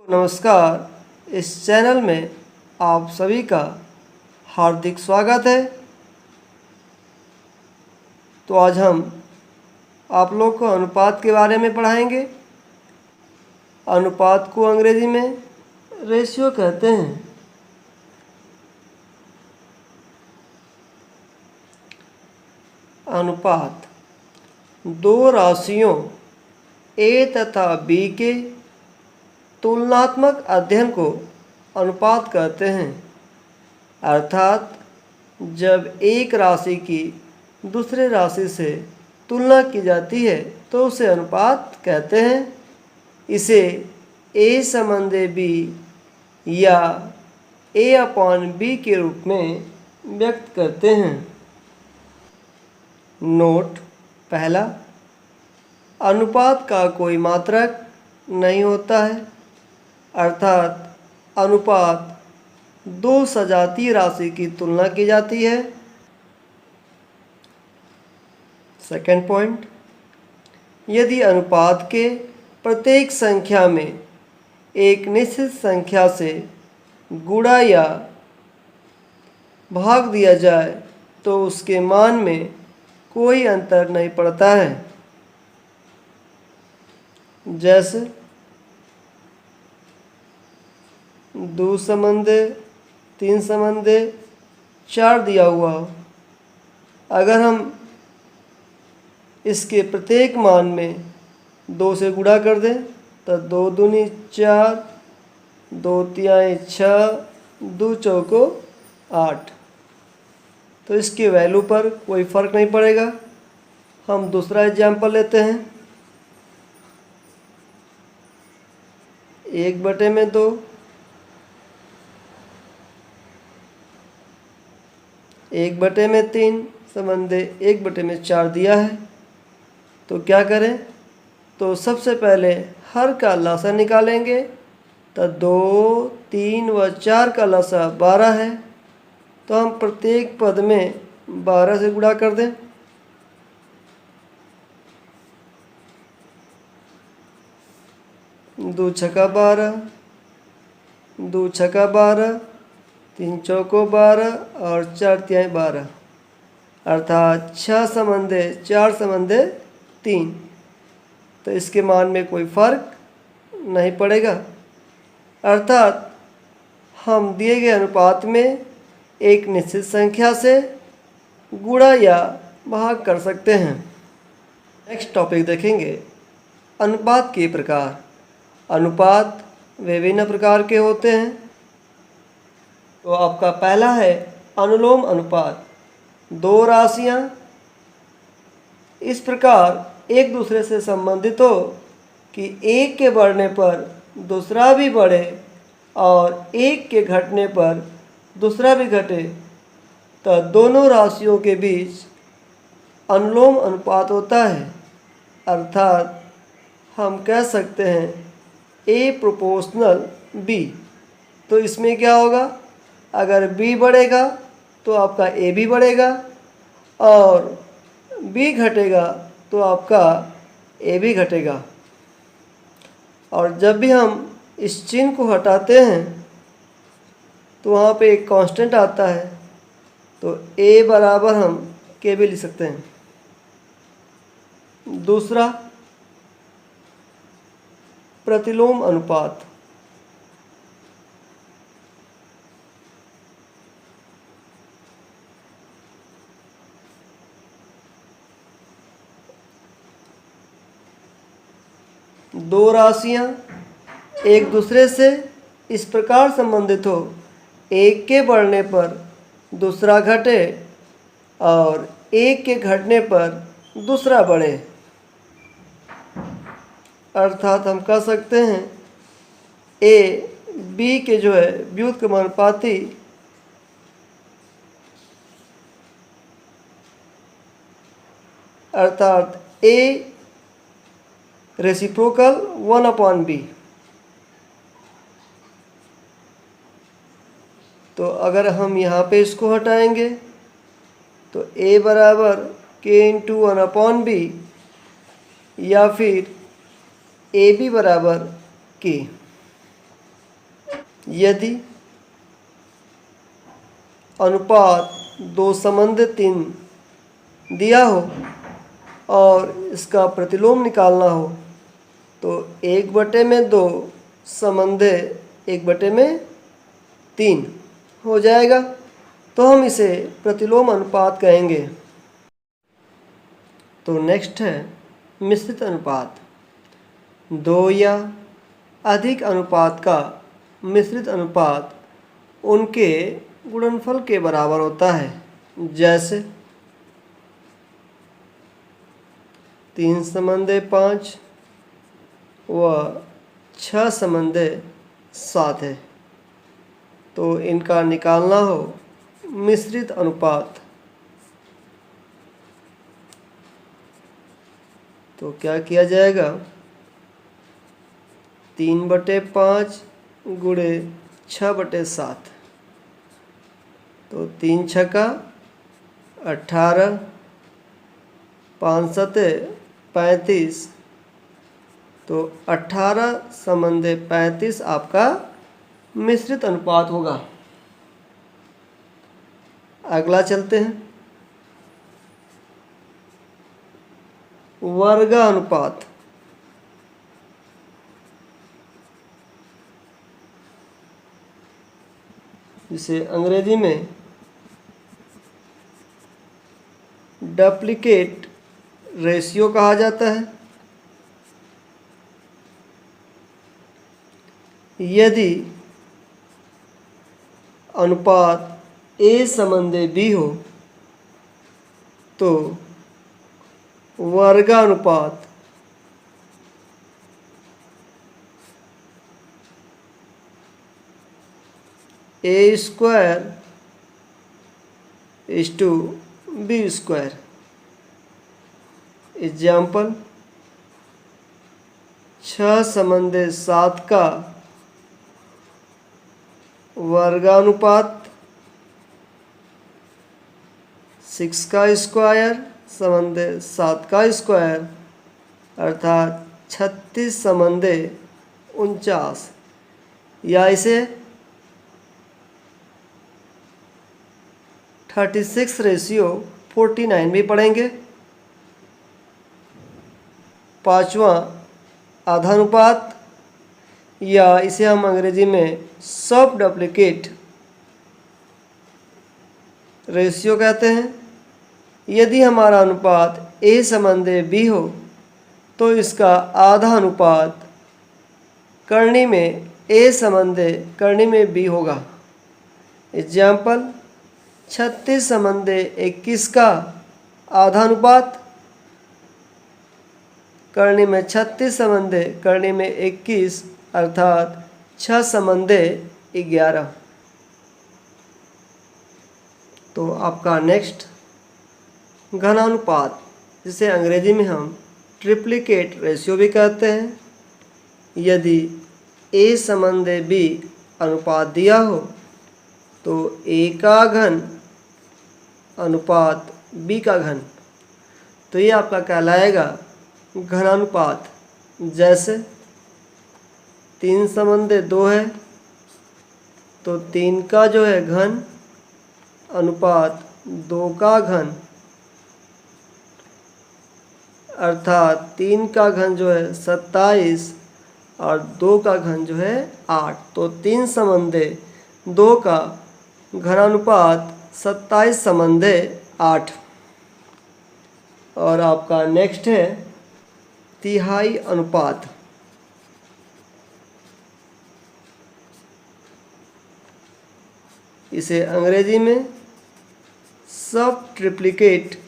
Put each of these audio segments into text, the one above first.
नमस्कार। इस चैनल में आप सभी का हार्दिक स्वागत है। तो आज हम आप लोग को अनुपात के बारे में पढ़ाएंगे। अनुपात को अंग्रेजी में रेशियो कहते हैं। अनुपात दो राशियों a तथा b के तुलनात्मक अध्ययन को अनुपात कहते हैं। अर्थात जब एक राशि की दूसरे राशि से तुलना की जाती है तो उसे अनुपात कहते हैं। इसे a संबंधे b या a/b के रूप में व्यक्त करते हैं। नोट पहला, अनुपात का कोई मात्रक नहीं होता है। अर्थात अनुपात दो सजातीय राशि की तुलना की जाती है। सेकंड पॉइंट, यदि अनुपात के प्रत्येक संख्या में एक निश्चित संख्या से गुणा या भाग दिया जाए तो उसके मान में कोई अंतर नहीं पड़ता है। जैसे 2 संबंधे 3 संबंधे 4 दिया हुआ, अगर हम इसके प्रत्येक मान में 2 से गुणा कर दें तो 2 दूनी 4, 2 तिहाई 6, 2 चौको 8, तो इसके वैल्यू पर कोई फ़र्क नहीं पड़ेगा। हम दूसरा एग्जाम्पल लेते हैं। 1/2, 1/3 संबंधे 1/4 दिया है। तो क्या करें? तो सबसे पहले हर का लसा निकालेंगे। तो 2, 3 व 4 का लसा 12 है। तो हम प्रत्येक पद में 12 से गुणा कर दें। दो छक्का 12, 2 छक्का 12, 3 चौको 12 और 4 तिहाई 12, अर्थात 6 संबंधे 4 संबंधे 3। तो इसके मान में कोई फर्क नहीं पड़ेगा। अर्थात हम दिए गए अनुपात में एक निश्चित संख्या से गुणा या भाग कर सकते हैं। नेक्स्ट टॉपिक देखेंगे, अनुपात के प्रकार। अनुपात विभिन्न प्रकार के होते हैं। तो आपका पहला है अनुलोम अनुपात। दो राशियां इस प्रकार एक दूसरे से संबंधित हो कि एक के बढ़ने पर दूसरा भी बढ़े और एक के घटने पर दूसरा भी घटे, तो दोनों राशियों के बीच अनुलोम अनुपात होता है। अर्थात हम कह सकते हैं A प्रोपोर्शनल B। तो इसमें क्या होगा? अगर B बढ़ेगा तो आपका A भी बढ़ेगा और B घटेगा तो आपका A भी घटेगा। और जब भी हम इस चिन्ह को हटाते हैं तो वहाँ पे एक कांस्टेंट आता है। तो A बराबर हम K भी लिख सकते हैं। दूसरा, प्रतिलोम अनुपात। दो राशियां एक दूसरे से इस प्रकार संबंधित हो, एक के बढ़ने पर दूसरा घटे और एक के घटने पर दूसरा बढ़े। अर्थात हम कह सकते हैं A B के जो है व्युत्क्रमानुपाती अर्थात A रेसिप्रोकल 1/B। तो अगर हम यहाँ पे इसको हटाएंगे तो A बराबर K × 1/B या फिर AB बराबर K। यदि अनुपात 2:3 दिया हो और इसका प्रतिलोम निकालना हो तो 1/2 संबंधे 1/3 हो जाएगा। तो हम इसे प्रतिलोम अनुपात कहेंगे। तो नेक्स्ट है मिश्रित अनुपात। 2 या अधिक अनुपात का मिश्रित अनुपात उनके गुणनफल के बराबर होता है। जैसे 3:5 व 6:7 है। तो इनका निकालना हो मिश्रित अनुपात तो क्या किया जाएगा, 3/5 गुणे 6/7। तो 3 छक्का 18, 5 सते 35। तो 18:35 आपका मिश्रित अनुपात होगा। अगला चलते हैं वर्गानुपात। जिसे अंग्रेजी में डुप्लीकेट रेशियो कहा जाता है। यदि अनुपात A संबंधे B हो तो वर्गानुपात A² is to B²। Example 6:7 का वर्गानुपात 6² अर्थात 36:49। या इसे 36:49 भी पढ़ेंगे। पांचवा आधानुपात या इसे हम अंग्रेजी में सब डुप्लीकेट रेशियो कहते हैं। यदि हमारा अनुपात A संबंधे B हो तो इसका आधा अनुपात करनी में A संबंधे करनी में B होगा। एग्जाम्पल 36:21 का आधा अनुपात करनी में 36 संबंधे करनी में 21 अर्थात 6:11। तो आपका नेक्स्ट घनानुपात, जिसे अंग्रेजी में हम ट्रिप्लिकेट रेशियो भी कहते हैं। यदि A संबंधे B अनुपात दिया हो तो A का घन अनुपात B का घन, तो ये आपका कहलाएगा घनानुपात। जैसे 3:2 है तो 3 का जो है घन अनुपात 2 का घन अर्थात 3 का घन जो है 27 और 2 का घन जो है 8। तो 3:2 का घनानुपात 27:8। और आपका नेक्स्ट है तिहाई अनुपात। इसे अंग्रेजी में सब ट्रिप्लिकेट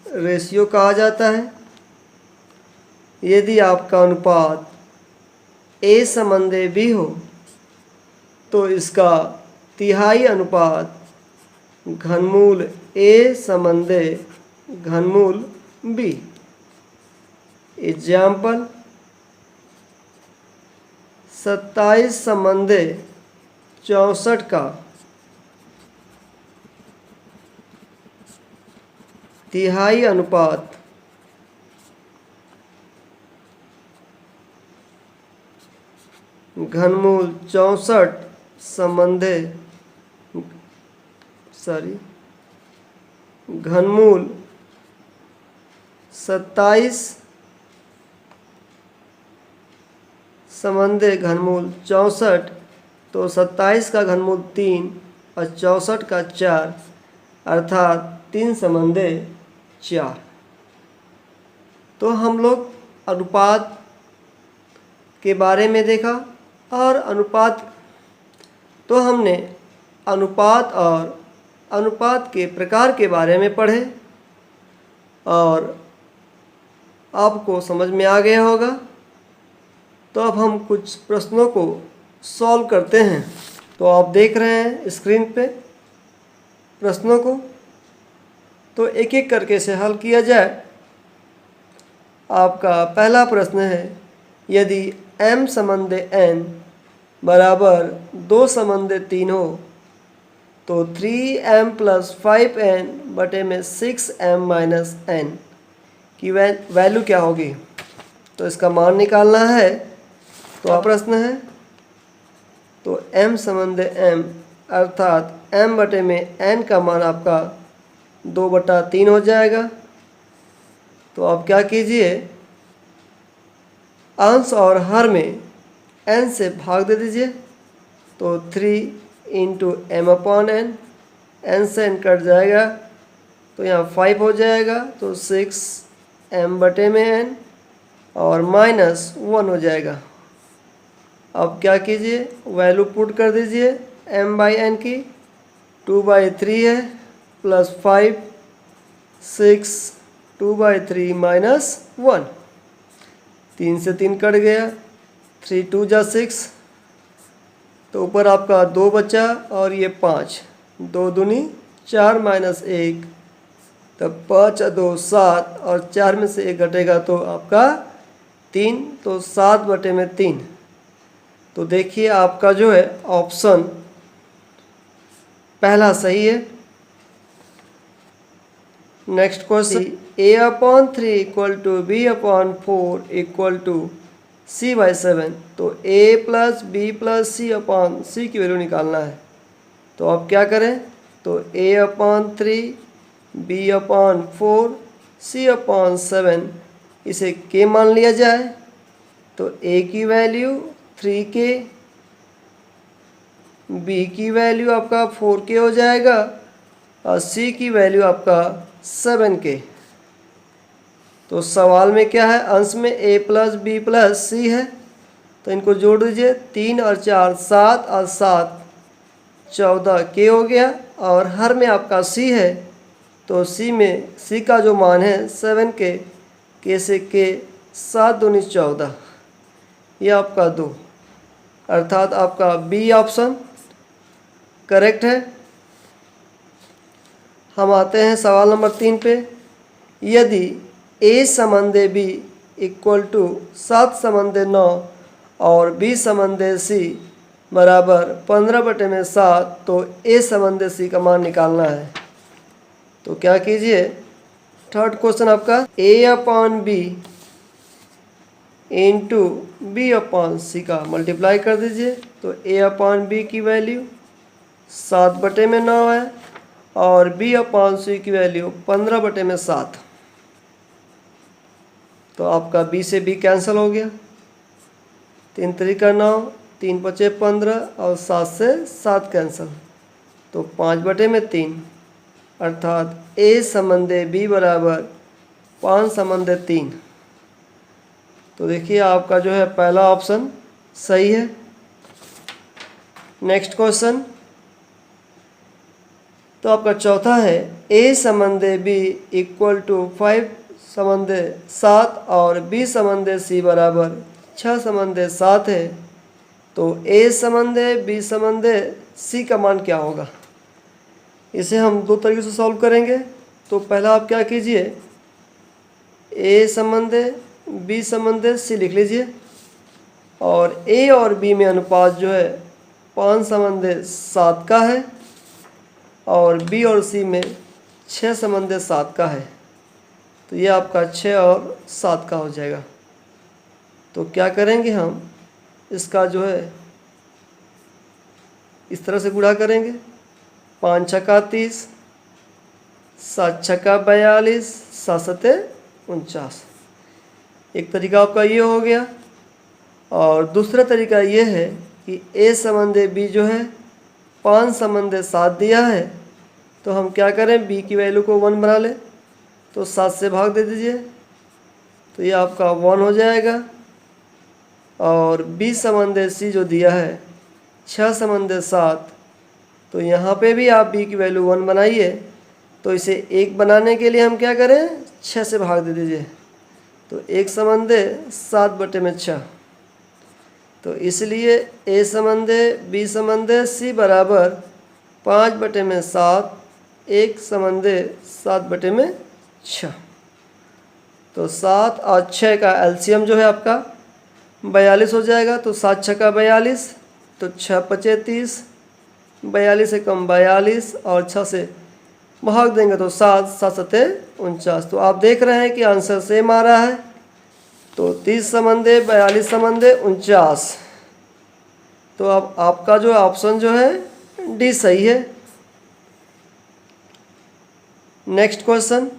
रेशियो कहा जाता है। यदि आपका अनुपात A संबंधे B हो तो इसका तिहाई अनुपात घनमूल A संबंधे घनमूल B। एग्जाम्पल 27:64 का तिहाई अनुपात घनमूल 64 संबंधे घनमूल 27 संबंधे घनमूल 64, तो 27 का घनमूल 3 और 64 का 4, अर्थात 3 संबंधे 4। तो हम लोग अनुपात के बारे में देखा, और हमने अनुपात और अनुपात के प्रकार के बारे में पढ़े, और आपको समझ में आ गया होगा। तो अब हम कुछ प्रश्नों को सॉल्व करते हैं। तो आप देख रहे हैं स्क्रीन पे प्रश्नों को, तो एक एक करके से हल किया जाए। आपका पहला प्रश्न है, यदि m संबंधे n बराबर 2 संबंधे 3 हो तो 3m + 5n बटे में 6m - n की वैल्यू क्या होगी। तो इसका मान निकालना है। तो प्रश्न है, तो m संबंधे m अर्थात m बटे में n का मान आपका 2/3 हो जाएगा। तो आप क्या कीजिए, अंश और हर में n से भाग दे दीजिए। तो 3 × m/n, n से n कट जाएगा तो यहाँ 5 हो जाएगा, तो 6m बटे में n और -1 हो जाएगा। अब क्या कीजिए, वैल्यू पुट कर दीजिए m/n की। 2/3 है +5, 6, 2/3 -1, 3 से 3 कट गया, 3 × 2 = 6, तो ऊपर आपका 2 बचा और ये 5, 2 दूनी 4 - 1, तब 5 और 2 7, और 4 में से 1 घटेगा तो आपका 3, तो 7/3। तो देखिए आपका जो है ऑप्शन पहला सही है। Next question, a/3 = b/4 = c/7, तो a + b + c/c की वैल्यू निकालना है। तो आप क्या करें, तो a/3 b/4 c/7 इसे k मान लिया जाए। तो a की वैल्यू 3k, b की वैल्यू आपका 4k हो जाएगा, और c की वैल्यू आपका 7k। तो सवाल में क्या है, अंश में a + b + c है, तो इनको जोड़ दीजिए। 3 और 4 7, और 7 14k हो गया, और हर में आपका c है, तो c का जो मान है 7k, k से k 7 दूनी 14, ये आपका 2, अर्थात आपका बी ऑप्शन करेक्ट है। हम आते हैं सवाल नंबर 3 पे। यदि a संबंधे b = 7 संबंधे 9 और b संबंधे c बराबर 15/7, तो a संबंधे c का मान निकालना है। तो क्या कीजिए, थर्ड क्वेश्चन आपका a/b × b/c का मल्टीप्लाई कर दीजिए। तो a/b की वैल्यू 7/9 है, और b/c की वैल्यू 15/7। तो आपका b से b कैंसिल हो गया, 3 × 3 = 9, 3 × 5 = 15, और 7 से 7 कैंसिल, तो 5/3, अर्थात a संबंधे b बराबर 5 संबंधे 3। तो देखिए आपका जो है पहला ऑप्शन सही है। नेक्स्ट क्वेश्चन, तो आपका चौथा है, a संबंधे b = 5 संबंधे 7 और b संबंधे c बराबर 6 संबंधे 7 है। तो a संबंधे b संबंधे c का मान क्या होगा। इसे हम 2 तरीके से सॉल्व करेंगे। तो पहला आप क्या कीजिए, a संबंधे b संबंधे c लिख लीजिए, और a और b में अनुपात जो है 5 संबंधे 7 का है, और b और c में 6 संबंधे 7 का है। तो ये आपका 6 और 7 का हो जाएगा। तो क्या करेंगे हम, इसका जो है इस तरह से गुणा करेंगे। 5 छक्का 30, 7 छक्का 42, 7 सत्ते 49। एक तरीका आपका ये हो गया। और दूसरा तरीका ये है कि ए संबंधे बी जो है 5 संबंधे 7 दिया है, तो हम क्या करें, बी की वैल्यू को 1 बना लें, तो 7 से भाग दे दीजिए, तो ये आपका 1 हो जाएगा। और बी संबंधे सी जो दिया है 6 संबंधे 7, तो यहाँ पे भी आप बी की वैल्यू 1 बनाइए, तो इसे 1 बनाने के लिए हम क्या करें, 6 से भाग दे दीजिए, तो 1 संबंधे 7/6। तो इसलिए ए संबंधे बी संबंधे सी बराबर 5/7, 1 संबंधे 7/6। तो 7 और 6 का एलसीएम जो है आपका 42 हो जाएगा। तो 7 छक्का 42, तो 6 पचे 30, 42 से कम 42 और 6 से भाग देंगे तो 7, 7 सत्ते 49। तो आप देख रहे हैं कि आंसर सेम आ रहा है। तो 30 संबंधे 42 संबंधे 49। तो अब आपका जो ऑप्शन जो है डी सही है। नेक्स्ट क्वेश्चन,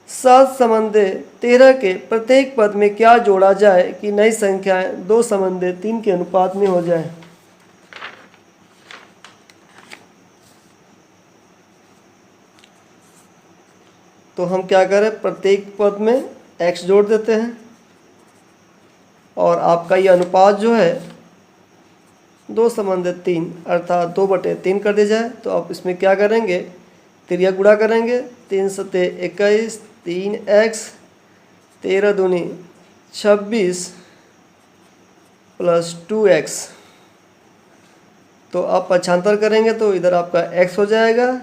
7 संबंधे 13 के प्रत्येक पद में क्या जोड़ा जाए कि नई संख्याएं 2 संबंधे 3 के अनुपात में हो जाए। तो हम क्या करें, प्रत्येक पद में x जोड़ देते हैं और आपका ये अनुपात जो है 2 संबंधे 3 अर्थात 2/3 कर दिया जाए। तो आप इसमें क्या करेंगे, त्रिया गुणा करेंगे, 3 सत्ते 21, 3x, 13 दूनी 26 प्लस 2x। तो आप पक्षांतर करेंगे तो इधर आपका x हो जाएगा,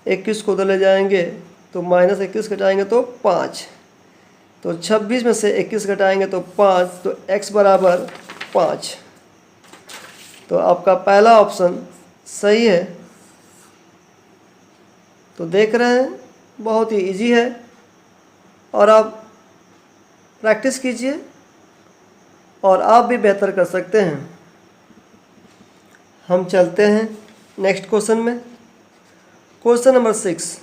21 को उधर ले जाएंगे तो -21 घटाएंगे तो 5। तो 26 में से 21 घटाएंगे तो 5, तो x बराबर 5। तो आपका पहला ऑप्शन सही है। तो देख रहे हैं बहुत ही इजी है और आप प्रैक्टिस कीजिए और आप भी बेहतर कर सकते हैं। हम चलते हैं नेक्स्ट क्वेश्चन में। क्वेश्चन नंबर 6,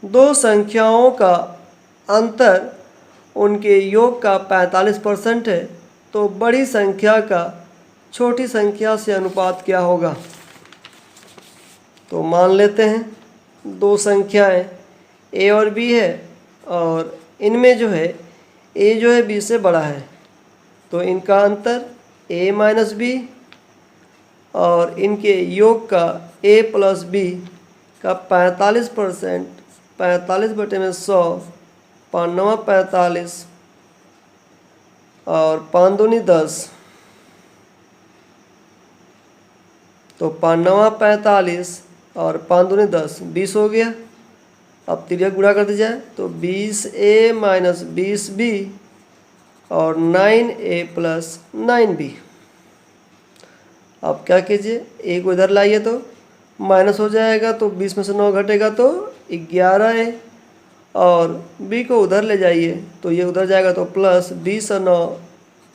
2 संख्याओं का अंतर उनके योग का 45% है, तो बड़ी संख्या का छोटी संख्या से अनुपात क्या होगा। तो मान लेते हैं 2 संख्याएं a और b है और इनमें जो है a जो है b से बड़ा है, तो इनका अंतर a माइनस b और इनके योग का a प्लस b का 45%, 45/100, 5 9 45 और 5 दूनी 10, तो 5 9 45 और 5 दूनी 10, 20 हो गया। अब त्रिया गुणा कर दिया जाए तो 20a माइनस 20b और 9a प्लस 9b। अब क्या कीजिए, a को इधर लाइए तो माइनस हो जाएगा, तो 20 में से 9 घटेगा तो 11a और b को उधर ले जाइए तो ये उधर जाएगा तो प्लस 20 और 9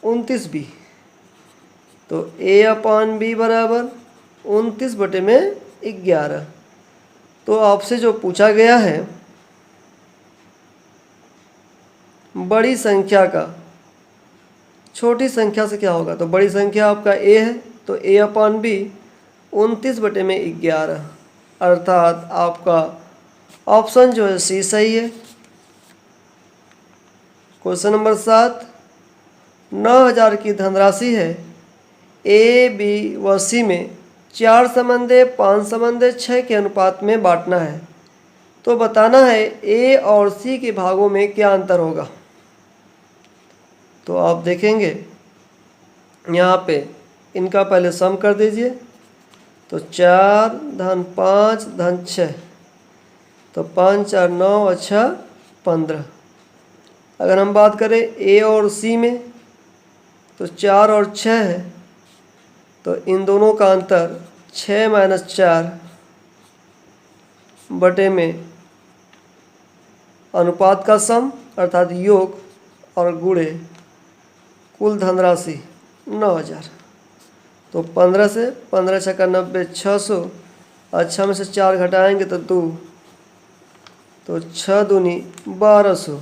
29b। तो a/b बराबर 29/11। तो आपसे जो पूछा गया है बड़ी संख्या का छोटी संख्या से क्या होगा, तो बड़ी संख्या आपका a है, तो a/b 29/11 अर्थात आपका ऑप्शन जो है सी सही है। क्वेश्चन नंबर 7, 9000 की धनराशि है, ए बी व सी में 4 संबंधे 5 संबंधे 6 के अनुपात में बांटना है, तो बताना है ए और सी के भागों में क्या अंतर होगा। तो आप देखेंगे यहाँ पे इनका पहले सम कर दीजिए, तो 4 धन 5 धन 6, तो 5 4 9 और 6 15। अगर हम बात करें ए और सी में तो 4 और 6 है, तो इन दोनों का अंतर 6 माइनस 4 बटे में अनुपात का सम अर्थात योग और गुणे कुल धनराशि 9,000। तो 15 से 15 छक्का 90, 600 और 6 में से 4 घटाएंगे तो 2, तो 6 दूनी 1200।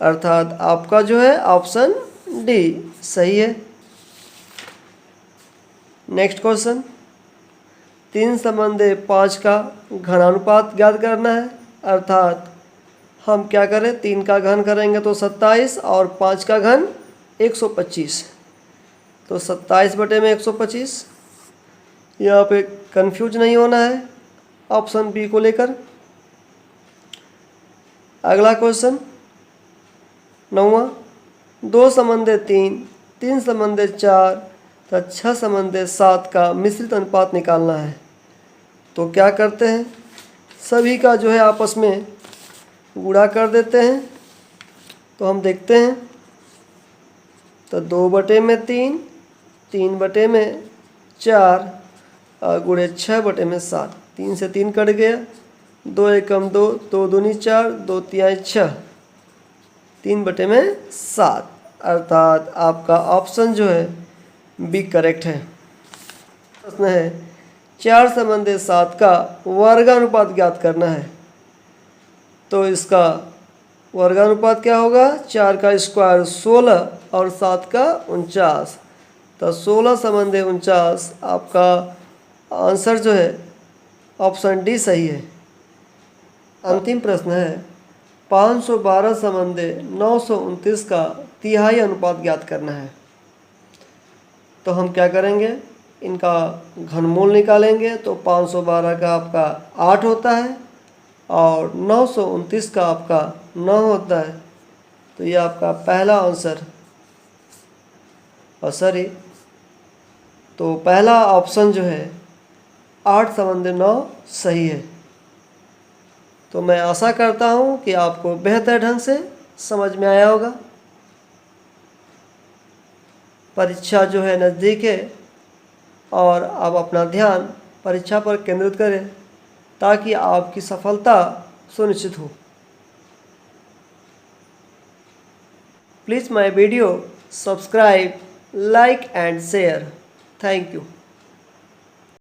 अर्थात आपका जो है ऑप्शन डी सही है। नेक्स्ट क्वेश्चन, 3 संबंधे 5 का घनानुपात ज्ञात करना है। अर्थात हम क्या करें, 3 का घन करेंगे तो 27 और 5 का घन 125, तो 27 बटे में 125। यहाँ पे कंफ्यूज नहीं होना है ऑप्शन बी को लेकर। अगला क्वेश्चन 9वां, 2 संबंधे 3, 3 संबंधे 4 तथा 6 संबंधे 7 का मिश्रित अनुपात निकालना है। तो क्या करते हैं, सभी का जो है आपस में गुणा कर देते हैं। तो हम देखते हैं, तो 2 बटे में 3, 3 बटे में 4 और गुणे 6 बटे में 7, 3 से 3 कट गया, 2 एकम 2, 2 दूनी 4, 2 तिहाई 6, 3 बटे में 7। अर्थात आपका ऑप्शन जो है बी करेक्ट है। प्रश्न है, 4 संबंधे 7 का वर्गानुपात ज्ञात करना है। तो इसका वर्गानुपात क्या होगा, 4 का स्क्वायर 16 और 7 का 49, तो 16 संबंधे 49। आपका आंसर जो है ऑप्शन डी सही है। अंतिम प्रश्न है, 512 संबंधे 929 का तिहाई अनुपात ज्ञात करना है। तो हम क्या करेंगे, इनका घनमूल निकालेंगे। तो 512 का आपका 8 होता है और 929 का आपका 9 होता है। तो ये आपका पहला आंसर, और सॉरी, तो पहला ऑप्शन जो है 8 संबंधे 9 सही है। तो मैं आशा करता हूँ कि आपको बेहतर ढंग से समझ में आया होगा। परीक्षा जो है नज़दीक है और आप अपना ध्यान परीक्षा पर केंद्रित करें ताकि आपकी सफलता सुनिश्चित हो। Please my video subscribe, like and share. Thank you.